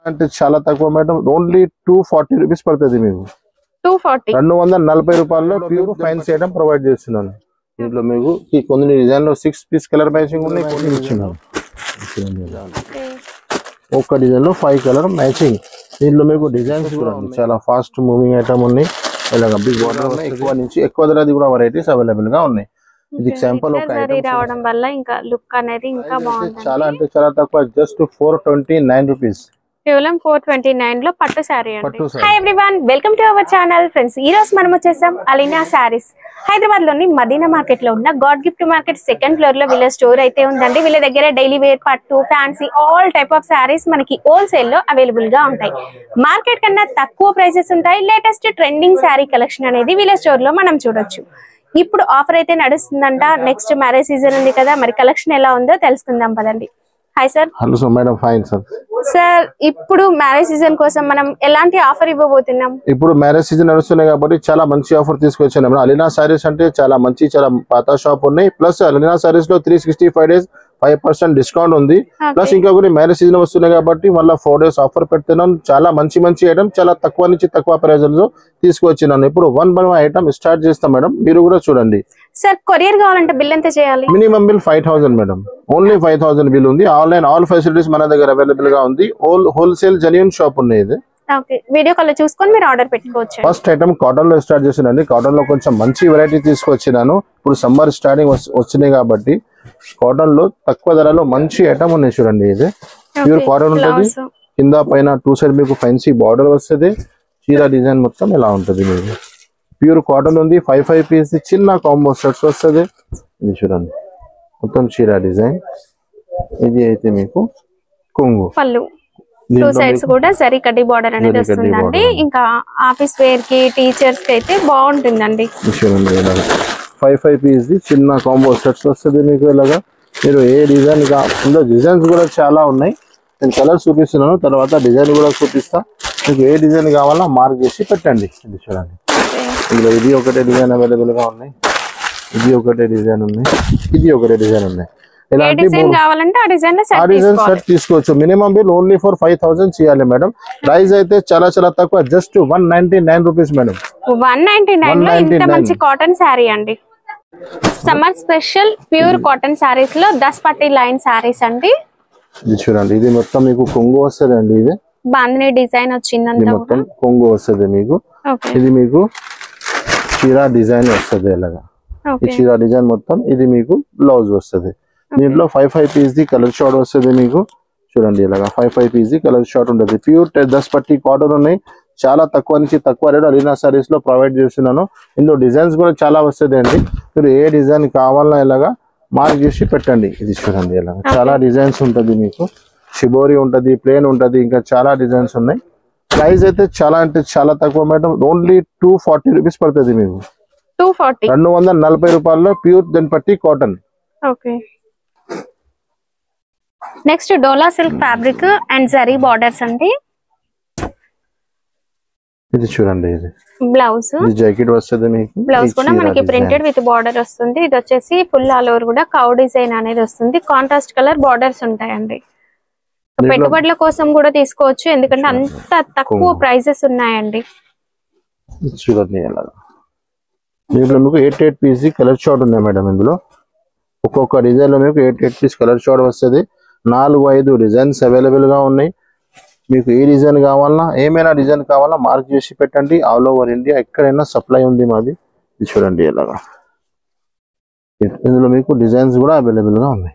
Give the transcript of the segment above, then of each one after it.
అంటే చాలా తక్కువ మేడం. ఓన్లీ 240 రూపీస్ పడుతుంది మీకు. 240 రూపాయల్లో ప్యూర్ ఫ్యాన్సీ ఐటమ్ ప్రొవైడ్ చేస్తున్నాను. దీంట్లో మీకు ఈ కొన్ని డిజైన్ లో 6 పీస్ కలర్ మ్యాచింగ్ ఉన్నాయి. కొన్ని ఇచ్చినాను. ఒక్క డిజైన్ లో 5 కలర్ మ్యాచింగ్. దీంట్లో మీకు డిజైన్స్ కూడా చాలా ఫాస్ట్ మూవింగ్ ఐటమ్ ఉన్నాయి. ఇలాగ బిగ్ బార్డర్ ఉన్నాయి. ఎక్కువ నుంచి ఎక్కువ ధరది కూడా వెరైటీస్ అవైలబుల్ గా ఉన్నాయి. ఇది ఎగ్జాంపుల్ ఒక ఐటమ్ రావడం వల్ల ఇంకా లుక్ అనేది ఇంకా బాగుంది. చాలా అంటే చాలా తక్కువ. Just 429 rupees. కేవలం 429 లో పట్టు సారీ అండి. Hi everyone, welcome to our channel. Friends, ఈ రోజు మనం వచ్చేసాం అలీనా సారీస్. హైదరాబాద్ లోని మదీనా మార్కెట్ లో ఉన్న God gift market second floor లో వీళ్ళ స్టోర్ అయితే ఉందండి. వీళ్ళ దగ్గర డైలీ వేర్, పట్టు, fancy all type of saris మనకి హోల్సేల్ లో అవైలబుల్ గా ఉంటాయి. మార్కెట్ కన్నా తక్కువ ప్రైసెస్ ఉంటాయి. లేటెస్ట్ ట్రెండింగ్ సారీ కలెక్షన్ అనేది వీళ్ళ స్టోర్ లో మనం చూడొచ్చు. ఇప్పుడు ఆఫర్ అయితే నడుస్తుందంట. నెక్స్ట్ మ్యారేజ్ సీజన్ ఉంది కదా, మరి కలెక్షన్ ఎలా ఉందో తెలుసుకుందాం పదండి. Hi sir. Hello sir. Madam fine sir. Sir, ఇప్పుడు మ్యారేజ్ సీజన్ కోసం మనం ఎలాంటి ఆఫర్ ఇవ్వబోతున్నాం? ఇప్పుడు మ్యారేజ్ సీజన్ నడుస్తున్నాయి కాబట్టి చాలా మంచి ఆఫర్ తీసుకొచ్చాను మేడం. అలీనా సారీస్ అంటే చాలా మంచి, చాలా పాత షాప్ ఉన్నాయి. ప్లస్ అలీనా సారీస్ లో 365 డేస్ 5% డిస్కౌంట్ ఉంది. ప్లస్ ఇంకొకటి మ్యారేజ్ సీజన్ వస్తున్నాయి కాబట్టి మళ్ళీ 4 డేస్ ఆఫర్ పెడుతున్నాం. చాలా మంచి మంచి ఐటమ్ చాలా తక్కువ నుంచి తక్కువ ప్రైస్ లో తీసుకొచ్చినాను. ఇప్పుడు 1 by 1 ఐటమ్ స్టార్ట్ చేస్తాం మేడం. మీరు కూడా చూడండి. సార్, కొరియర్ కావాలంటే బిల్ ఎంత చేయాలి? Minimum bill 5000 madam. Only 5000 bill ఉంది. ఆన్లైన్ ఆల్ ఫెసిలిటీస్ మన దగ్గర అవైలబుల్ గా ఉంది. హోల్సేల్ జెన్యూన్ షాప్ ఉంది ఇది. ఓకే, వీడియో కాల్ లో చూసుకొని మీరు ఆర్డర్ పెట్టుకోవచ్చు. ఫస్ట్ ఐటమ్ కాటన్ లో స్టార్ట్ చేసినండి. కాటన్ లో కొంచెం మంచి వెరైటీ తీసుకొచ్చినాను. ఇప్పుడు సమ్మర్ స్టార్టింగ్ వచ్చినాయి కాబట్టి కాటన్ లో తక్కువ ధరలో మంచి ఐటమ్ ఉన్నాయి. చూడండి, ఇది ప్యూర్ కాటన్ ఉంటుంది. కింద పైన 2 సైడ్ మీకు ఫ్యాన్సీ బార్డర్ వస్తుంది. చీర డిజైన్ మొత్తం ఇలా ఉంటుంది. మీకు ప్యూర్ కాటన్ ఉంది. 5 పీస్ చిన్న కాంబో సెట్స్ వస్తుంది. ఇది చూడండి, మొత్తం చీర డిజైన్. ఇది అయితే మీకు కొంగు పళ్ళు, 2 సైడ్స్ కూడా జరీ కడ్డీ బార్డర్ అనేది వస్తుందండి. ఇంకా ఆఫీస్ వేర్ కి, టీచర్స్ కి అయితే బాగుంటుందండి. 5 పీస్ చిన్న కాంబో సెట్స్ వస్తుంది మీకు. ఇలాగా మీరు ఏ డిజైన్ కావాలో డిజైన్స్ కూడా చాలా ఉన్నాయి. నేను కలర్ చూపిస్తున్నాను, తర్వాత డిజైన్ కూడా చూపిస్తా. మీకు ఏ డిజైన్ కావాలో మార్క్ చేసి పెట్టండి. ఇది చూడండి, ఇందులో ఇది ఒకటే డిజైన్ అవైలబుల్ గా ఉన్నాయి. ఇది ఒకటే డిజైన్ ఉన్నాయి. ఇది ఒకటే డిజైన్ ఉన్నాయి. సెట్ తీసుకోవచ్చు. మినిమం బిల్ ఓన్లీ ఫర్ 5000 చేయాలి మేడం. ప్రైస్ అయితే చాలా చాలా తక్కువ. Just 199 rupees madam. 199 మంచి కాటన్ శారీ అండి. Summer special pure cotton saris లో 10 పట్టీ లైన్ శారీస్ అండి. ఇది చూడండి, ఇది మొత్తం మీకు కొంగు వస్తుంది అండి. ఇది బాందిని డిజైన్ వచ్చింది. మొత్తం కొంగు వస్తుంది మీకు. ఇది మీకు చీర డిజైన్ వస్తుంది. ఇలాగా ఈ చీర డిజైన్ మొత్తం ఇది మీకు బ్లౌజ్ వస్తుంది. దీంట్లో 5 పీస్ కలర్ షార్ట్ వస్తుంది మీకు. చూడండి, ఇలాగా 5 పీస్ కలర్ షార్ట్ ఉంటుంది. ప్యూర్ 10 పట్టీ కాటన్ ఉన్నాయి. చాలా తక్కువ నుంచి తక్కువ రేట్ అలీనా సారీస్ లో ప్రొవైడ్ చేస్తున్నాను. ఇందులో డిజైన్స్ కూడా చాలా వస్తుంది అండి. మీరు ఏ డిజైన్ కావాలన్నా ఇలాగా మార్క్ చేసి పెట్టండి. ఇది చూడండి, ఇలాగా చాలా డిజైన్స్ ఉంటుంది మీకు. షిబోరి ఉంటుంది, ప్లేన్ ఉంటుంది, ఇంకా చాలా డిజైన్స్ ఉన్నాయి. ప్రైస్ అయితే చాలా అంటే చాలా తక్కువ మేడం. ఓన్లీ 240 రూపీస్ పడుతుంది మీకు. 240 రూపాయల్లో ప్యూర్ 10 పట్టీ cotton. Next dola silk fabric and zari borders అండి. ఇది చూడండి, ఇది బ్లౌజ్, ఇది జాకెట్ వస్తుంది మీకు. బ్లౌజ్ కూడా మనకి ప్రింటెడ్ విత్ బార్డర్ వస్తుంది. ఇది వచ్చేసి ఫుల్ ఆల్ ఓవర్ కూడా కౌ డిజైన్ అనేది వస్తుంది. కాంట్రాస్ట్ కలర్ బార్డర్స్ ఉంటాయండి. పెట్టుబడుల కోసం కూడా తీసుకోవచ్చు, ఎందుకంటే అంత తక్కువ ప్రైజెస్ ఉన్నాయండి. చూడండి, దీంట్లో మీకు 8 పీస్ కలర్ షార్ట్ ఉన్నాయి మేడం. ఇందులో ఒక్కొక్క డిజైన్ లో మీకు 8 పీస్ కలర్ షార్ట్ వస్తుంది. 4-5 డిజైన్స్ అవైలబుల్ గా ఉన్నాయి. మీకు ఏ డిజైన్ కావాలన్నా, ఏమైనా డిజైన్ కావాలన్నా మార్క్ చేసి పెట్టండి. ఆల్ ఓవర్ ఇండియా ఎక్కడైనా సప్లై ఉంది మాది. ఇది చూడండి, ఇలాగా ఇందులో మీకు డిజైన్స్ కూడా అవైలబుల్ గా ఉన్నాయి.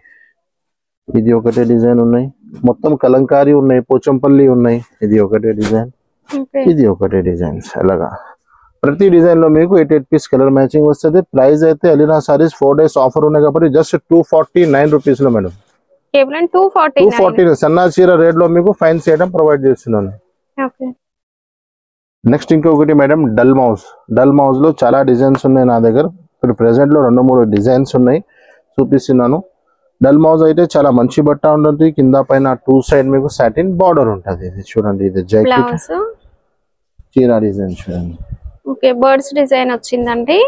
ఇది ఒకటే డిజైన్ ఉన్నాయి. మొత్తం కలంకారీ ఉన్నాయి, పోచంపల్లి ఉన్నాయి. ఇది ఒకటే డిజైన్, ఇది ఒకటే డిజైన్స్. అలాగా ప్రతి డిజైన్ లో మీకు 8 పీస్ కలర్ మ్యాచింగ్ వస్తుంది. ప్రైస్ అయితే అలీనా సారీస్ 4 డేస్ ఆఫర్ ఉన్నాయి కాబట్టి జస్ట్ 249 రూపీస్ లో మేడం. 240 సన్నా చీర రేట్ లో మీకు ఫైన్ ఐటమ్ ప్రొవైడ్ చేస్తున్నాను. నెక్స్ట్ ఇంకొకటి మేడం డల్ మౌజ్. డల్ మౌజ్ లో చాలా డిజైన్స్ ఉన్నాయి నా దగ్గర. ఇప్పుడు ప్రెసెంట్ లో 2-3 డిజైన్స్ ఉన్నాయి, చూపిస్తున్నాను. డల్ మౌజ్ అయితే చాలా మంచి బట్ట ఉంటుంది. కింద పైన 2 సైడ్ మీకు సాటిన్ బార్డర్ ఉంటుంది. ఇది చూడండి, ఇది జాకెట్ చీర డిజైన్ చూడండి. బర్డ్స్ డిజైన్ వచ్చిందండి.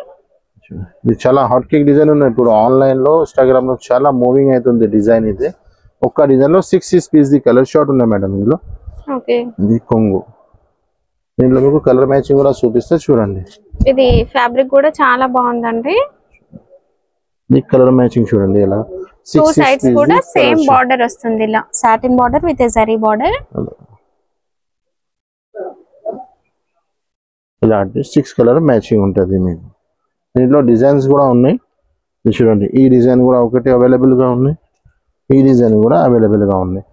ఇది చాలా హాట్ కేక్ డిజైన్ ఉన్నాయి. ఇప్పుడు ఆన్లైన్ లో, ఇన్స్టాగ్రామ్ లో చాలా మూవింగ్ అవుతుంది డిజైన్. ఇది ఒక్క డిజైన్ లో 6 పీస్ కలర్ షార్ట్ ఉన్నాయి మేడం. ఇందులో ఓకే ఇది కొంగు. దీంట్లో మీకు కలర్ మ్యాచింగ్ కూడా చూపిస్తే చూడండి. ఇది ఫ్యాబ్రిక్ కూడా చాలా బాగుందండి. ఈ కలర్ మ్యాచింగ్ చూడండి ఎలా. టూ సైడ్స్ కూడా సేమ్ బార్డర్ వస్తుంది, ఇలా satin border with zari border. ఇలాంటి 6 కలర్ మ్యాచింగ్ ఉంటుంది మీకు. దీంట్లో డిజైన్స్ కూడా ఉన్నాయి చూడండి. ఈ డిజైన్ కూడా ఒకటి అవైలబుల్ గా ఉన్నాయి, ఈ డిజైన్ కూడా అవైలబుల్ గా ఉన్నాయి.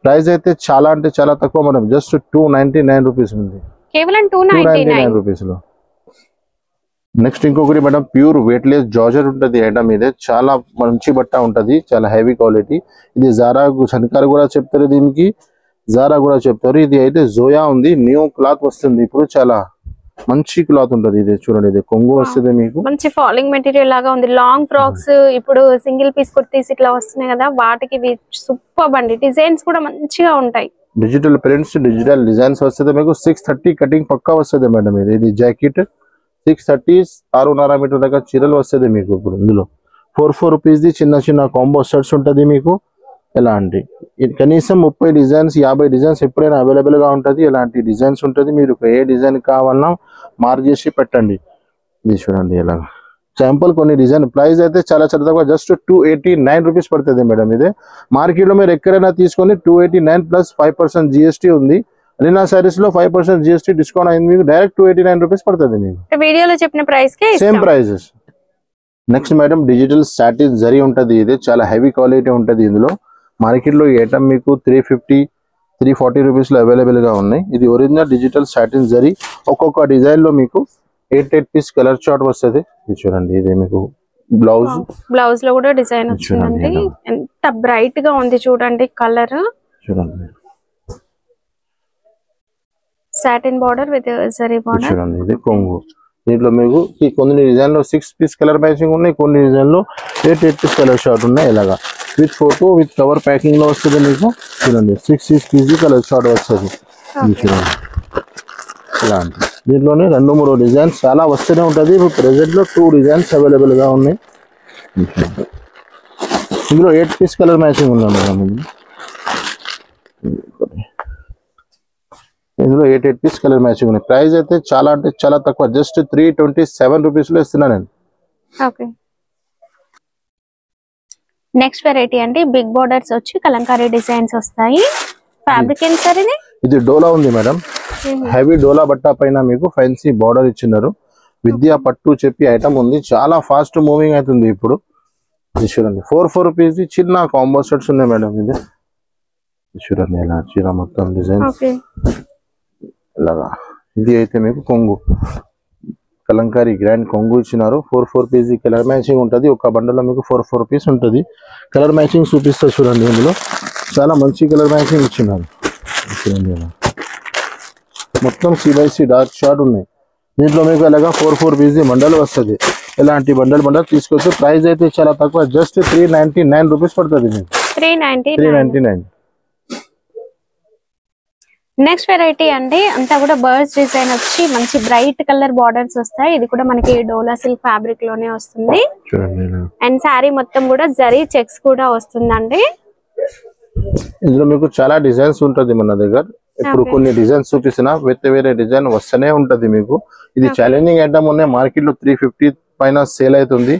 ప్రైస్ అయితే చాలా అంటే చాలా తక్కువ మేడం, జస్ట్ 299 రూపీస్ ఉంది, కేవలం 299 రూపీస్ లో. నెక్స్ట్ ఇంకొకటి మేడం, ప్యూర్ వెయిట్లెస్ జార్జెట్ ఉంటది ఐటమ్. ఇదే చాలా మంచి బట్ట ఉంటది, చాలా హెవీ క్వాలిటీ. ఇది జారా శనికారు కూడా చెప్తారు, దీనికి జారా కూడా చెప్తారు. ఇది అయితే జోయా ఉంది, న్యూ క్లాత్ వస్తుంది ఇప్పుడు, చాలా మంచి క్లాత్ ఉంటది. ఇది చూడండి, ఇది కొంగు వస్తుంది మీకు, మంచి ఫాలింగ్ మెటీరియల్ లాగా ఉంది. లాంగ్ ఫ్రాక్స్ ఇప్పుడు సింగిల్ పీస్ కుర్తీస్ ఇట్లా వస్తున్నాయి కదా, వాటికి సూపర్ అండి. డిజైన్స్ కూడా మంచిగా ఉంటాయి, డిజిటల్ ప్రింట్స్, డిజిటల్ డిజైన్స్ వస్తుంది మీకు. 630 కటింగ్ పక్కా వస్తుంది మేడం. ఇది జాకెట్ 630 6.5 మీటర్ దాకా చీరలు వస్తుంది మీకు. ఇప్పుడు ఇందులో 4 రూపీస్ ది చిన్న చిన్న కాంబో సెట్స్ ఉంటుంది మీకు. ఎలాంటి కనీసం 30 డిజైన్స్ 50 డిజైన్స్ ఎప్పుడైనా అవైలబుల్ గా ఉంటుంది. ఎలాంటి డిజైన్స్ ఉంటుంది, మీరు ఏ డిజైన్ కావాలన్నా మార్క్ చేసి పెట్టండి. ఇది చూడండి ఎలా శాంపుల్ కొన్ని డిజైన్. ప్రైస్ అయితే చాలా చాలా తక్కువ, జస్ట్ 289 రూపీస్ పడుతుంది మేడం. ఇదే మార్కెట్ లో మీరు ఎక్కడైనా తీసుకొని 289 ప్లస్ 5% GST ఉంది. అలీనా సారీస్ లో 5% GST డిస్కౌంట్ అయింది మీకు, డైరెక్ట్ 289 రూపీస్ పడుతుంది మీకు. వీడియోలో చెప్పిన ప్రైస్ కి same prices. Next madam, digital satin జరీ ఉంటది. ఇది చాలా హెవీ క్వాలిటీ ఉంటది. ఇందులో మార్కెట్ లో ఈ ఐటమ్ మీకు 350 340 రూపీస్ లో అవైలబుల్ గా ఉన్నాయి. ఇది ఒరిజినల్ డిజిటల్ సాటిన్ జరీ. ఒక్కొక్క డిజైన్ లో మీకు 8 పీస్ కలర్ చార్ట్ వస్తుంది. ఇది చూడండి, ఇది మీకు బ్లౌజ్ లో కూడా డిజైన్ వచ్చిందండి. ఎంత బ్రైట్ గా ఉంది చూడండి కలర్. చూడండి satin border with zari border. చూడండి ఇది కొంగు. దీంట్లో మీకు కొన్ని డిజైన్ లో 6 పీస్ కలర్ మ్యాచింగ్ ఉన్నాయి, కొన్ని డిజైన్ లో 8 పీస్ కలర్ షార్ట్ ఉన్నాయి. ఇలాగా with photo with cover packing లో వస్తుంది మీకు. చూడండి 6 పీస్ కలర్ షార్ట్ వస్తుంది. చూడండి ఇలాంటి దీంట్లోనే 2-3 డిజైన్స్ చాలా వస్తూనే ఉంటుంది. ఇప్పుడు ప్రెసెంట్ లో 2 డిజైన్స్ అవైలబుల్ గా ఉన్నాయి. ఇందులో 8 పీస్ కలర్ మ్యాచింగ్ ఉన్నాయి మేడం. ఇందులో 8 పీస్ కలర్ మ్యాచింగ్ ఉన్నాయి. ప్రైస్ అయితే చాలా అంటే చాలా తక్కువ, జస్ట్ 327 రూపీస్ లో ఇస్తున్నా నేను. ఓకే, నెక్స్ట్ వెరైటీ అండి, బిగ్ బోర్డర్స్ వచ్చి కలంకారీ డిజైన్స్ వస్తాయి. ఫ్యాబ్రిక్ ఏంటి సార్ ఇది? ఇది డోలా ఉంది మేడం, హెవీ డోలా బట్ట పైన మీకు ఫ్యాన్సీ బార్డర్ ఇచ్చినారు. విద్యా పట్టు చెప్పి ఐటమ్ ఉంది, చాలా ఫాస్ట్ మూవింగ్ అవుతుంది ఇప్పుడు. ఇది చూడండి 4 రూపీస్ చిన్న కాంబో సెట్స్ ఉన్నాయి మేడం. ఇది చూడండి ఎలా చీర మొత్తం డిజైన్ ఇలాగా. ఇది అయితే మీకు కొంగు, కలంకారీ గ్రాండ్ కొంగు ఇచ్చినారు. 4 పీస్ కలర్ మ్యాచింగ్ ఉంటుంది. ఒక బండలో మీకు 4 పీస్ ఉంటుంది. కలర్ మ్యాచింగ్ చూపిస్తా చూడండి. ఇందులో చాలా మంచి కలర్ మ్యాచింగ్ ఇచ్చినారు. చూడండి మొత్తం C/C డార్క్ షార్ట్ ఉన్నాయి. దీంట్లో మీకు అలాగా 4 పీస్ బండలు వస్తుంది. ఇలాంటి బండల్ తీసుకోవచ్చు. ప్రైస్ అయితే చాలా తక్కువ, జస్ట్ 399 రూపీస్ పడుతుంది మీకు. 399. నెక్స్ట్ వెరైటీ అండి, అంతా కూడా బర్డ్స్ డిజైన్ వచ్చి మంచి బ్రైట్ కలర్ బార్డర్స్ వస్తాయి. ఇది కూడా మనకి డోలా సిల్క్ ఫ్యాబ్రిక్ లోనే వస్తుంది. అండ్ శారీ మొత్తం కూడా జరీ చెక్స్ కూడా వస్తుందండి. ఇందులో మీకు చాలా డిజైన్స్ ఉంటుంది మన దగ్గర. ఇప్పుడు కొన్ని డిజైన్స్ చూపిస్తున్నా, వేరే డిజైన్ వస్తూనే ఉంటది మీకు. ఇది ఛాలెంజింగ్ ఐటమ్ ఉన్నాయి. మార్కెట్ లో 350 పైన సేల్ అవుతుంది.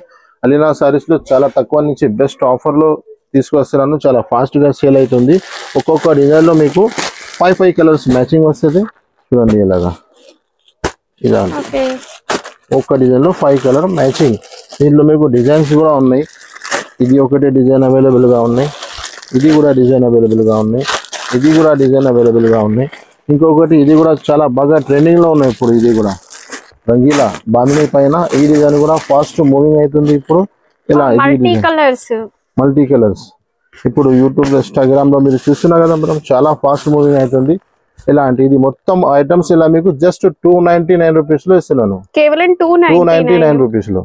అలీనా సారీస్ లో చాలా తక్కువ నుంచి బెస్ట్ ఆఫర్ లో తీసుకొస్తున్నాను. చాలా ఫాస్ట్ గా సేల్ అవుతుంది. ఒక్కొక్క డిజైన్ లో మీకు 5 కలర్స్ మ్యాచింగ్ వస్తుంది. చూడండి ఇలాగా, ఇలా ఒక్క డిజైన్ లో 5 కలర్ మ్యాచింగ్. దీంట్లో మీకు డిజైన్స్ కూడా ఉన్నాయి. ఇది ఒకటే డిజైన్ అవైలబుల్ గా ఉన్నాయి, ఇది కూడా డిజైన్ అవైలబుల్ గా ఉన్నాయి, ఇది కూడా డిజైన్ అవైలబుల్ గా ఉన్నాయి. ఇంకొకటి ఇది కూడా చాలా బాగా ట్రెండింగ్ లో ఉన్నాయి ఇప్పుడు. ఇది కూడా రంగీలా బాందిని పైన ఈ డిజైన్ కూడా ఫాస్ట్ మూవింగ్ అవుతుంది ఇప్పుడు. ఇలా మల్టీ కలర్స్ ఇప్పుడు యూట్యూబ్ ఇన్స్టాగ్రామ్ లో మీరు చూస్తున్నా కదా మేడం, చాలా ఫాస్ట్ మూవింగ్ అవుతుంది. ఇలాంటి ఇది మొత్తం ఐటమ్స్ ఇలా మీకు జస్ట్ 299 రూపీస్ లో ఇస్తున్నాను, కేవలం 299 రూపీస్ లో.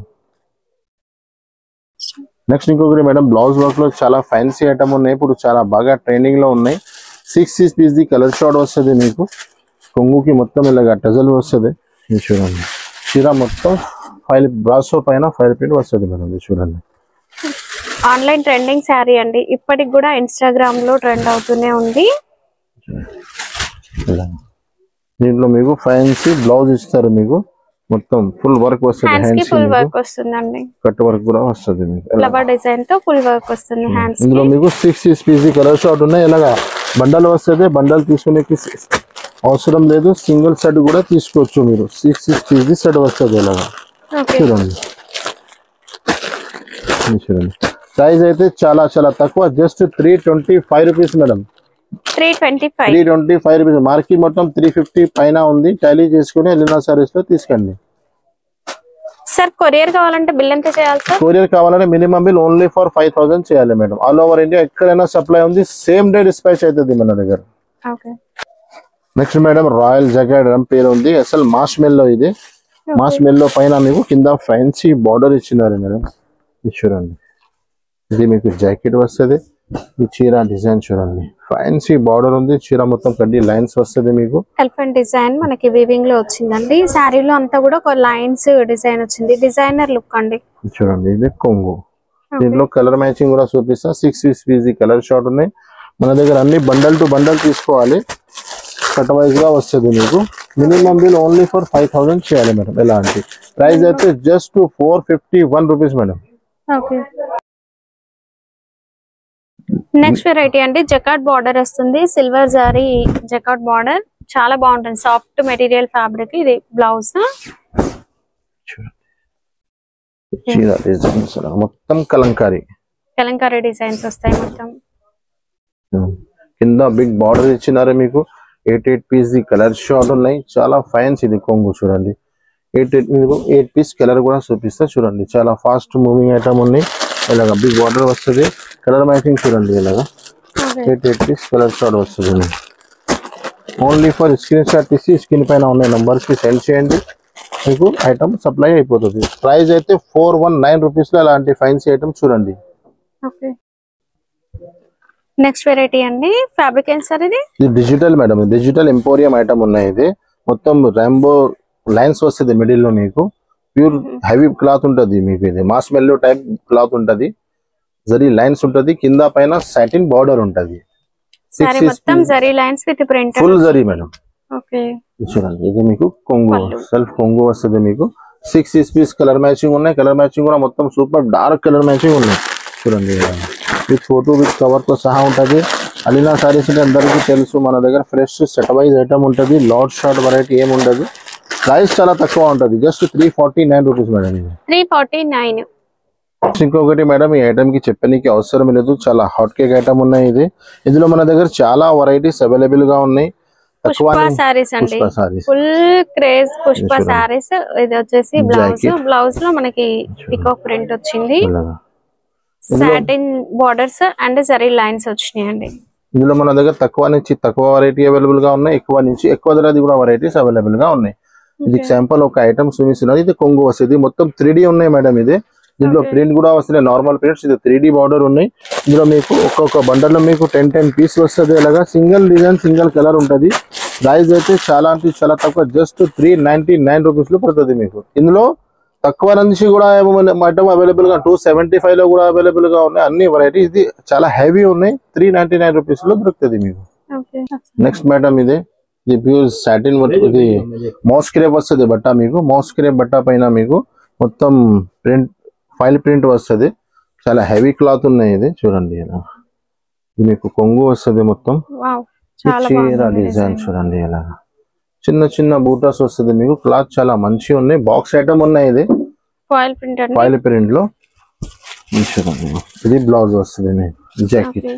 నెక్స్ట్ ఇంకొకటి మేడం, బ్లౌజ్ వర్క్ లో చాలా ఫ్యాన్సీ ఐటమ్ ఉన్నాయి. ఇప్పుడు చాలా బాగా ట్రెండింగ్ లో ఉన్నాయి. 6 పీస్ కలర్ షార్ట్ వస్తుంది మీకు. కొంగుకి మొత్తం ఇలాగా టజల్ వస్తుంది. ఇది చూడండి, చీర మొత్తం ఫైల్ బ్రాసో పైన ఫైల్ ప్రింట్ వస్తుంది మేడం. ఇది చూడండి, ఆన్లైన్ ట్రెండింగ్ శారీ అండి. ఇప్పటికి కూడా ఇన్స్టాగ్రామ్ లో ట్రెండ్ అవుతూనే ఉంది. దీంట్లో మీకు ఫ్యాన్సీ బ్లౌజ్ ఇస్తారు మీకు మొత్తం ఫుల్ వర్క్ వస్తుంది హ్యాండ్స్ కి ఫుల్ వర్క్ వస్తుందండి కట్ వర్క్ కూడా వస్తుంది మీకు ఫ్లవర్ డిజైన్ తో ఫుల్ వర్క్ వస్తుంది హ్యాండ్స్ ఇందులో మీకు 6 పీస్ కలర్ షార్ట్ ఉన్నాయి ఇలాగా బండల్ వస్తుంది బండల్ తీసుకునేకి అవసరం లేదు సింగిల్ సెట్ కూడా తీసుకోవచ్చు మీరు 6 పీస్ సెట్ వస్తుంది ఇలాగా చూడండి ప్రైస్ అయితే చాలా చాలా తక్కువ just 325 rupees madam 325 rupees market మొత్తం 350 పైన ఉంది టాలీ చేసుకుని ఎలినా సారీస్ లో తీసుకోండి సార్ కొరియర్ కావాలంటే బిల్ ఎంత చేయాలి సార్ కొరియర్ కావాలంటే మినిమం బిల్ ఓన్లీ ఫర్ 5000 చేయాలి మేడం ఆల్ ఓవర్ ఇండియా ఎక్కడైనా సప్లై ఉంది సేమ్ డే డిస్పాచ్ అవుతుంది మన దగ్గర okay next madam royal jacket rum పేరు ఉంది అసలు మాస్ మెల్లో ఇది మాస్ మెల్లో పైన మీకు కింద ఫ్యాన్సీ బార్డర్ ఇచ్చినారు మేడం చూడండి ఇది మీకు జాకెట్ వస్తుంది ఈ చీర డిజైన్ చూడండి ఫ్యాన్సీ బార్డర్ ఉంది చీర మొత్తం కడ్డీ లైన్స్ వస్తుంది మీకు ఎలిఫెంట్ డిజైన్ మనకి వీవింగ్ లో వచ్చిందండి సారీలో అంతా కూడా ఒక లైన్స్ డిజైన్ వచ్చింది డిజైనర్ లుక్ అండి చూడండి ఇది కొంగు దీంట్లో కలర్ మ్యాచింగ్ కూడా చూపిస్తా 6 పీస్ కలర్ షార్ట్ ఉన్నాయి మన దగ్గర అన్ని బండల్ టు బండల్ తీసుకోవాలి కట్ వైజ్ గా వస్తుంది మీకు మినిమం బిల్ ఓన్లీ ఫర్ 5000 చేయాలి మేడం ఎలాంటి ప్రైస్ అయితే just 451 rupees madam okay next variety అండి జకాట్ బార్డర్ వస్తుంది సిల్వర్ జారీ జకాట్ బార్డర్ చాలా బాగుంటుంది సాఫ్ట్ మెటీరియల్ ఫ్యాబ్రిక్ ఇది బ్లౌజ్ మొత్తం కలంకారీ డిజైన్స్ వస్తాయి మొత్తం కింద బిగ్ బార్డర్ ఇచ్చినారు మీకు 8 పీస్ కలర్ షార్ట్ ఉన్నాయి చాలా ఫైన్స్ ఇది కొంగు చూడండి 8 పీస్ కలర్ కూడా చూపిస్తా చూడండి చాలా ఫాస్ట్ మూవింగ్ ఐటమ్ ఉన్నాయి ఇలాగా బిగ్ బార్డర్ వస్తుంది కలర్ మ్యాచింగ్ చూడండి ఇలాగా 8 పీస్ కలర్ షార్ట్ వస్తుంది ఓన్లీ ఫర్ స్క్రీన్ షాట్ తీసి స్క్రీన్ పైన ఉన్న నంబర్స్ కి సెండ్ చేయండి మీకు ఐటమ్ సప్లై అయిపోతుంది ప్రైస్ అయితే 419 రూపీస్ లో అలాంటి ఫ్యాన్సీ ఐటమ్ చూడండి ఓకే నెక్స్ట్ వెరైటీ అండి ఫ్యాబ్రిక్ ఏం సార్ ఇది digital madam digital emporium item ఉన్నాయి ఇది మొత్తం రాంబో లైన్స్ వస్తుంది మిడిల్ లో మీకు ప్యూర్ హెవీ క్లాత్ ఉంటది మీకు ఇది మాస్ మెల్లో టైప్ క్లాత్ ఉంటది జరీ లైన్స్ ఉంటది కింద పైన సాటిన్ బార్డర్ ఉంటది సారీ మొత్తం zari lines with print full zari madam okay చూడండి ఇది మీకు కొంగు సెల్ఫ్ కొంగు వస్తుంది మీకు 6 పీస్ కలర్ మ్యాచింగ్ ఉన్నాయి కలర్ మ్యాచింగ్ కూడా మొత్తం సూపర్ డార్క్ కలర్ మ్యాచింగ్ ఉన్నాయి చూడండి విత్ ఫోటో విత్ కవర్ తో సహా ఉంటది అలీనా సారీస్ అంటే అందరికీ తెలుసు మన దగ్గర ఫ్రెష్ సెట్ వైజ్ ఐటమ్ ఉంటది లాట్ షార్ట్ వెరైటీ ఏమి ఉండదు ప్రైస్ చాలా తక్కువ ఉంటది జస్ట్ 349 రూపీస్ మేడం ఇది 349 ఇంకొకటి మేడం ఈ ఐటమ్ కి చెప్పడానికి అవసరం లేదు చాలా హాట్ కేక్ ఐటమ్ ఉన్నాయి ఇది ఇందులో మన దగ్గర చాలా వెరైటీస్ అవైలబుల్ గా ఉన్నాయి పుష్ప సారీస్ అండి ఫుల్ క్రేజ్ పుష్ప సారీస్ ఇది వచ్చేసి బ్లౌజ్ లో మనకి పికాక్ ప్రింట్ వచ్చింది satin borders and zari lines వచ్చినాయండి ఇందులో మన దగ్గర తక్కువ నుంచి తక్కువ వెరైటీ అవైలబుల్ గా ఉన్నాయి ఎక్కువ నుంచి ఎక్కువ ధరది కూడా వెరైటీస్ అవైలబుల్ గా ఉన్నాయి ఇది ఎగ్జాంపుల్ ఒక ఐటమ్ చూపిస్తున్నది ఇది కొంగు వస్తుంది మొత్తం 3D ఉన్నాయి మేడం ఇది దీంట్లో ప్రింట్ కూడా వస్తుంది నార్మల్ ప్రింట్స్ ఇది 3D బార్డర్ ఉన్నాయి ఇందులో మీకు ఒక్కొక్క బండల్ లో మీకు 10 పీస్ వస్తుంది అలాగా సింగిల్ డిజైన్ సింగిల్ కలర్ ఉంటది ప్రైస్ అయితే చాలా అంటే చాలా తక్కువ జస్ట్ 399 రూపీస్ లో పడుతుంది మీకు ఇందులో తక్కువ నుంచి కూడా ఐటమ్ అవైలబుల్ గా 275 లో కూడా అవైలబుల్ గా ఉన్నాయి అన్ని వెరైటీ ఇది చాలా హెవీ ఉన్నాయి 399 రూపీస్ లో దొరుకుతుంది మీకు నెక్స్ట్ మేడం ఇది ప్యూర్ సాటిన్ ఇది మౌస్ క్రేప్ వస్తుంది బట్ట మీకు మౌస్ క్రేప్ బట్ట పైన మీకు మొత్తం ప్రింట్ ఫైల్ ప్రింట్ వస్తుంది చాలా హెవీ క్లాత్ ఉన్నాయి ఇది చూడండి ఇలా ఇది మీకు కొంగు వస్తుంది మొత్తం డిజైన్ చూడండి ఇలా చిన్న చిన్న బూటాస్ వస్తుంది మీకు క్లాత్ చాలా మంచిగా ఉన్నాయి బాక్స్ ఐటమ్ ఉన్నాయి ఇది ఫాయిల్ ప్రింట్ లో ఇది బ్లౌజ్ వస్తుంది జాకెట్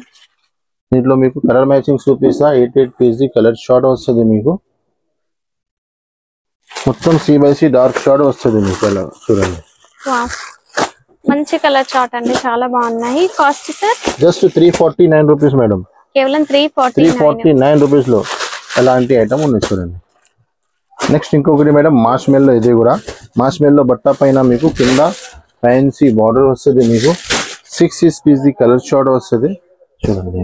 దీంట్లో మీకు కలర్ మ్యాచింగ్ చూపిస్తా 8 పీస్ కలర్ షార్ట్ వస్తుంది మీకు మొత్తం C/C డార్క్ షార్ట్ వస్తుంది మీకు ఇలా చూడండి మంచి కలర్ చార్ట్ అండి చాలా బాగున్నాయి cost sir just 349 rupees madam కేవలం 349 రూపీస్ లో అలాంటి ఐటమ్ ఉంది చూడండి నెక్స్ట్ ఇంకొకటి మేడం మాస్ మెల్లో ఇది కూడా మాస్ మెల్లో బట్ట పైన మీకు కింద ఫ్యాన్సీ బార్డర్ వస్తుంది మీకు 6 పీస్ కలర్ షార్ట్ వస్తుంది చూడండి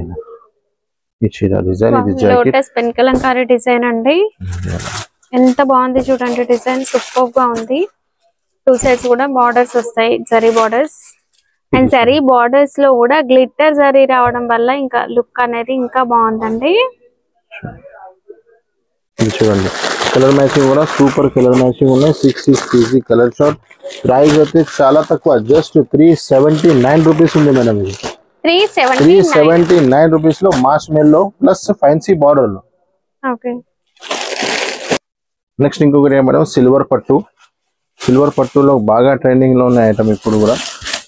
ఈ చీర డిజైన్ ఇది jacket lotus pen Kalamkari design అండి ఎంత బాగుంది చూడండి డిజైన్ సూపర్ గా ఉంది టూ సైడ్స్ కూడా బార్డర్స్ వస్తాయి zari borders and zari borders లో కూడా గ్లిట్టర్ జరీ రావడం వల్ల ఇంకా లుక్ అనేది ఇంకా బాగుందండి చూడండి కలర్ మ్యాచింగ్ కూడా సూపర్ కలర్ మ్యాచింగ్ ఉన్నాయి 6 పీసీ కలర్ షార్ట్ ప్రైస్ అయితే చాలా తక్కువ జస్ట్ 379 రూపీస్ ఉంది మేడం ఇది 379 రూపీస్ లో మాస్ మెల్లో ప్లస్ ఫ్యాన్సీ బార్డర్ లో ఓకే నెక్స్ట్ ఇంకొకటి మేడం సిల్వర్ పట్టులో బాగా ట్రెండింగ్ లో ఉన్న ఐటమ్ ఇప్పుడు కూడా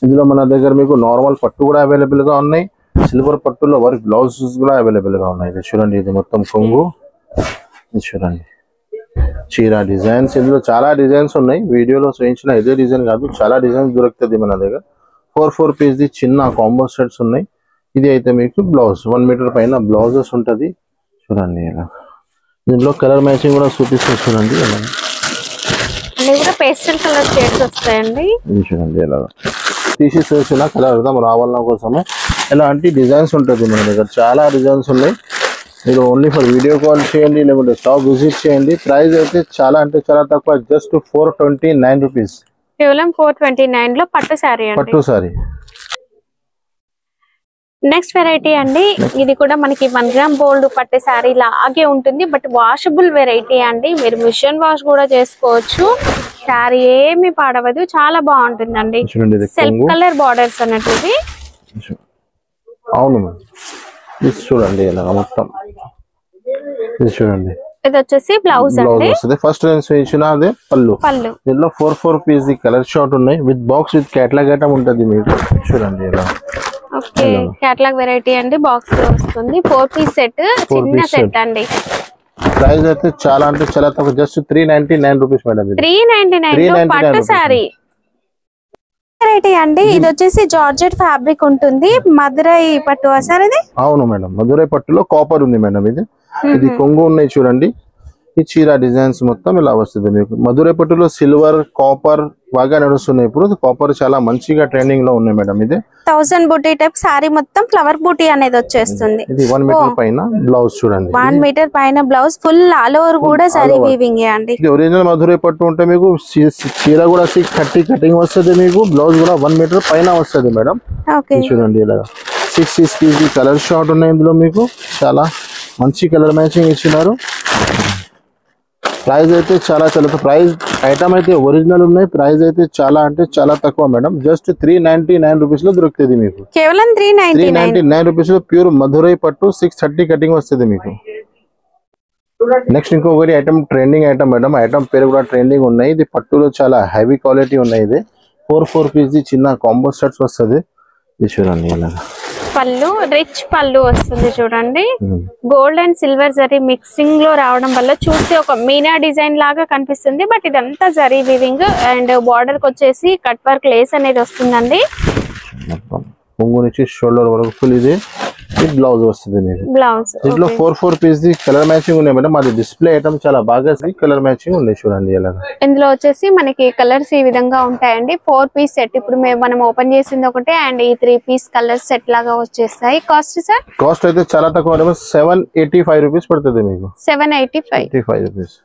ఇందులో మన దగ్గర మీకు నార్మల్ పట్టు కూడా అవైలబుల్ గా ఉన్నాయి సిల్వర్ పట్టులో వర్క్ బ్లౌజెస్ కూడా అవైలబుల్ గా ఉన్నాయి ఇది చూడండి ఇది మొత్తం కొంగు ఇది చూడండి చీరా డిజైన్స్ ఇందులో చాలా డిజైన్స్ ఉన్నాయి వీడియోలో చూపించిన ఇదే డిజైన్ కాదు చాలా డిజైన్స్ దొరుకుతుంది మన దగ్గర 4 పీస్ ది చిన్న కాంబో సెట్స్ ఉన్నాయి ఇది అయితే మీకు బ్లౌజ్ 1 మీటర్ పైన బ్లౌజెస్ ఉంటది చూడండి ఇలా దీంట్లో కలర్ మ్యాచింగ్ కూడా చూపిస్తా చూడండి ఇలా అన్ని కూడా పేస్టల్ కలర్ షేడ్స్ వస్తాయండి ఇది చూడండి ఇలా తీసి చూసిన కలర్ అర్థం రావాలన్న కోసమే ఇలాంటి డిజైన్స్ ఉంటుంది మన దగ్గర చాలా డిజైన్స్ ఉన్నాయి మీరు ఓన్లీ ఫర్ వీడియో కాల్ చేయండి లేకుంటే షాప్ విజిట్ చేయండి ప్రైస్ అయితే చాలా అంటే చాలా తక్కువ జస్ట్ 429 రూపీస్ కేవలం 429 లో పట్టు సారీ నెక్స్ట్ వెరైటీ అండి ఇది కూడా మనకి 1 గ్రామ్ గోల్డ్ పట్టు సారీ లాగే ఉంటుంది బట్ వాషబుల్ వెరైటీ అండి మీరు మిషన్ వాష్ కూడా చేసుకోవచ్చు సారీ ఏమి పాడవదు చాలా బాగుంటుందండి సెల్ఫ్ కలర్ బార్డర్స్ అన్నట్టు ఇది అవును ఇది చూడండి ఇలా మొత్తం ఇది చూడండి ఇది వచ్చేసి బ్లౌజ్ అండి ఫస్ట్ ఇచ్చిన అదే పళ్ళు దీంట్లో 4 పీస్ ది కలర్ షార్ట్ ఉన్నాయి with box with catalogue item ఉంటుంది మీకు చూడండి ఇలా ఓకే కేటలాగ్ వెరైటీ అండి బాక్స్ లో వస్తుంది 4 పీస్ సెట్ చిన్న సెట్ అండి ప్రైస్ అయితే చాలా అంటే చాలా తక్కువ జస్ట్ 399 రూపీస్ మేడం 399 పట్టు సారీ వెరైటీ అండి ఇది వచ్చేసి జార్జెట్ ఫ్యాబ్రిక్ ఉంటుంది మదురై పట్టు సార్ ఇది అవును మేడం మదురై పట్టులో కాపర్ ఉంది మేడం ఇది కొంగు ఉన్నాయి చూడండి ఈ చీర డిజైన్స్ మొత్తం ఇలా వస్తుంది మీకు మదురై పట్టులో సిల్వర్ కాపర్ బాగా నడుస్తున్నాయి ఇప్పుడు కాపర్ చాలా మంచిగా ట్రెండింగ్ లో ఉన్నాయి మేడం ఇది 1000 బూటీ టైప్ సారీ మొత్తం ఫ్లవర్ బూటీ అనేది వచ్చేస్తుంది ఇది 1 మీటర్ పైన బ్లౌజ్ చూడండి 1 మీటర్ పైన బ్లౌజ్ ఫుల్ ఆల్ ఓవర్ కూడా సారీ వీవింగ్ అండి ఇది ఒరిజినల్ మదురై పట్టు ఉంటే మీకు చీర కూడా 630 కటింగ్ వస్తుంది మీకు బ్లౌజ్ కూడా 1 మీటర్ పైన వస్తుంది మేడం ఓకే చూడండి ఇలా 6 పీస్ కలర్ షార్ట్ ఉన్నాయి ఇందులో మీకు చాలా మంచి కలర్ మ్యాచింగ్ ఇచ్చినారు ప్రైస్ అయితే చాలా ప్రైస్ ఐటమ్ అయితే ఒరిజినల్ ఉన్నాయి ప్రైస్ అయితే చాలా అంటే చాలా తక్కువ మేడం జస్ట్ 399 రూపీస్ లో దొరుకుతుంది మీకు కేవలం 399 రూపీస్ లో ప్యూర్ మధురై పట్టు 630 కటింగ్ వస్తుంది మీకు నెక్స్ట్ ఇంకొకటి item trending item madam item పేరు కూడా ట్రెండింగ్ ఉన్నాయి ఇది పట్టులో చాలా హెవీ క్వాలిటీ ఉన్నాయి ఇది 4 పీస్ ది చిన్న కాంబో సెట్స్ వస్తుంది ఇది చూడండి ఇలా పళ్ళు రిచ్ పళ్ళు వస్తుంది చూడండి gold and silver zari mixing లో రావడం వల్ల చూస్తే ఒక మీనా డిజైన్ లాగా కనిపిస్తుంది బట్ ఇదంతా జరీ వీవింగ్ అండ్ బార్డర్ కి వచ్చేసి కట్ వర్క్ లేస్ అనేది వస్తుందండి కొంగు నుంచి షోల్డర్ వరకు ఫుల్ ఇది బ్లౌజ్ వస్తుంది మీకు బ్లౌజ్ ఇందులో 4 పీస్ ది కలర్ మ్యాచింగ్ ఉన్నాయి మేడం అది డిస్ప్లే ఐటమ్ చాలా బాగా కలర్ మ్యాచింగ్ ఉంది చూడండి ఇలా ఇందులో వచ్చేసి మనకి కలర్స్ ఈ విధంగా ఉంటాయండి 4 పీస్ సెట్ ఇప్పుడు మనం ఓపెన్ చేసింది ఒకటే అండ్ ఈ 3 పీస్ కలర్ సెట్ లాగా వచ్చేస్తాయి కాస్ట్ సార్ కాస్ట్ అయితే చాలా తక్కువ 785 రూపీస్ పడుతుంది మీకు 785 రూపీస్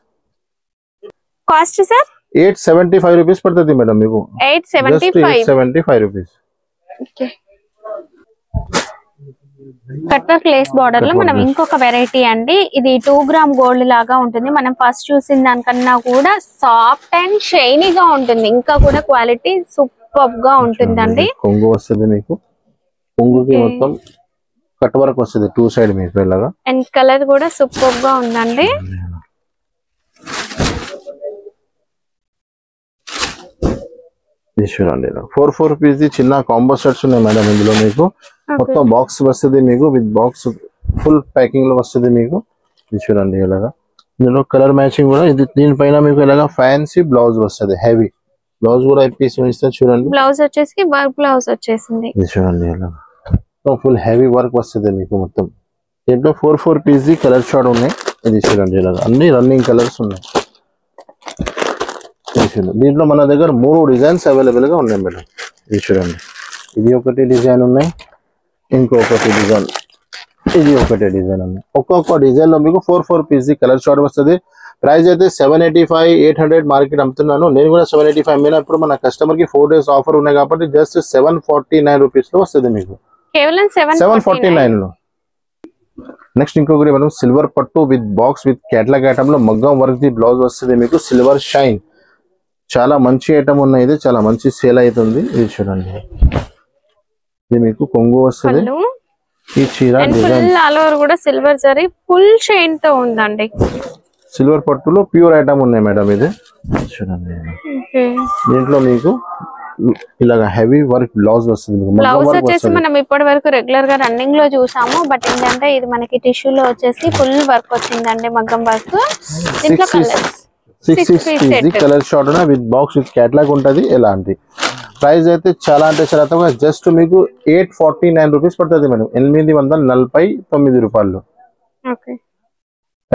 కాస్ట్ సార్ 875 రూపీస్ పడుతుంది మేడం మీకు 875 rupees okay cut work lace border లో మనం ఇంకొక వెరైటీ అండి ఇది 2 గ్రామ్ గోల్డ్ లాగా ఉంటుంది మనం ఫస్ట్ చూసిన దానికన్నా కూడా సాఫ్ట్ అండ్ షైనీగా ఉంటుంది ఇంకా కూడా క్వాలిటీ సూపర్ గా ఉంటుందండి కొంగు వస్తుంది మీకు కొంగుకి మొత్తం కట్ వర్క్ వస్తుంది 2 సైడ్ మీకు ఇలాగా అండ్ కలర్ కూడా సూపర్ గా ఉందండి చూడండి 4 పీస్ ది చిన్న కాంబో సెట్స్ ఉన్నాయి మేడం ఇందులో మీకు మొత్తం బాక్స్ వస్తుంది మీకు విత్ బాక్స్ ఫుల్ ప్యాకింగ్ లో వస్తుంది మీకు చూడండి ఇలాగా ఇందులో కలర్ మ్యాచింగ్ కూడా ఇది దీనిపైన మీకు ఇలాగా ఫ్యాన్సీ బ్లౌజ్ వస్తుంది హెవీ బ్లౌజ్ కూడా పీస్ ఇస్తే చూడండి బ్లౌజ్ వచ్చేసి వర్క్ బ్లౌజ్ వచ్చేసింది చూడండి ఇలాగా ఫుల్ హెవీ వర్క్ వస్తుంది మీకు మొత్తం దీంట్లో 4 పీస్ ది కలర్ షార్ట్ ఉన్నాయి ఇది చూడండి ఇలాగా అన్ని రన్నింగ్ కలర్స్ ఉన్నాయి దీంట్లో మన దగ్గర 3 డిజైన్స్ అవైలబుల్ గా ఉన్నాయి మేడం ఇది చూడండి ఇది ఒకటి డిజైన్ ఉన్నాయి ఇంకొకటి డిజైన్ ఇది ఒకటి డిజైన్ ఉన్నాయి ఒక్కొక్క డిజైన్ లో మీకు 4 పీస్ కలర్ షార్ట్ వస్తుంది ప్రైస్ అయితే 785 800 మార్కెట్ అమ్ముతున్నాను నేను కూడా 785 మీద ఇప్పుడు మన కస్టమర్ కి 4 డేస్ ఆఫర్ ఉన్నాయి కాబట్టి జస్ట్ 749 రూపీస్ లో వస్తుంది మీకు కేవలం 749 లో నెక్స్ట్ ఇంకొకటి మనం సిల్వర్ పట్టు with box with catalogue item లో మగ్గం వర్క్ ది బ్లౌజ్ వస్తుంది మీకు సిల్వర్ షైన్. చాలా మంచి ఐటమ్ ఉన్నాయి, ఇది చాలా మంచి సేల్ అవుతుంది. ఇది చూడండి, ఇది మీకు కొంగు వస్తుంది. ఈ చీర ఆల్ ఓవర్ కూడా సిల్వర్ జరీ ఫుల్ షైన్ తో ఉందండి. సిల్వర్ పట్టులో ప్యూర్ ఐటమ్ ఉన్నాయి మేడం. ఇది చూడండి, దీంట్లో మీకు ఇలాగా హెవీ వర్క్ బ్లౌజ్ వస్తుంది. బ్లౌజ్ వచ్చేసి మనం ఇప్పటి వరకు రెగ్యులర్ గా రన్నింగ్ లో చూసాము, బట్ ఏంటంటే ఇది మనకి టిష్యూ లో వచ్చేసి ఫుల్ వర్క్ వచ్చిందండి, మగ్గం వర్క్. దీంట్లో colours 6 colour chart with box with catalogue ఉంటది. ఎలాంటి ప్రైస్ అయితే చాలా అంటే చాలా తక్కువ, జస్ట్ మీకు 849 రూపీస్ పడుతుంది మేడం. 849 రూపాయలు.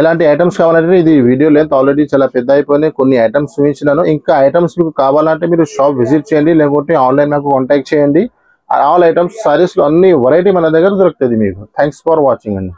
ఎలాంటి ఐటమ్స్ కావాలంటే ఇది వీడియో లెంత్ ఆల్రెడీ చాలా పెద్ద అయిపోయినాయి, కొన్ని ఐటమ్స్ చూపించినాను. ఇంకా ఐటమ్స్ మీకు కావాలంటే మీరు షాప్ విజిట్ చేయండి, లేకుంటే ఆన్లైన్ నాకు కాంటాక్ట్ చేయండి. ఆల్ ఐటమ్స్ సారీస్ లో అన్ని వెరైటీ మన దగ్గర దొరుకుతుంది మీకు. థ్యాంక్స్ ఫర్ వాచింగ్ అండి.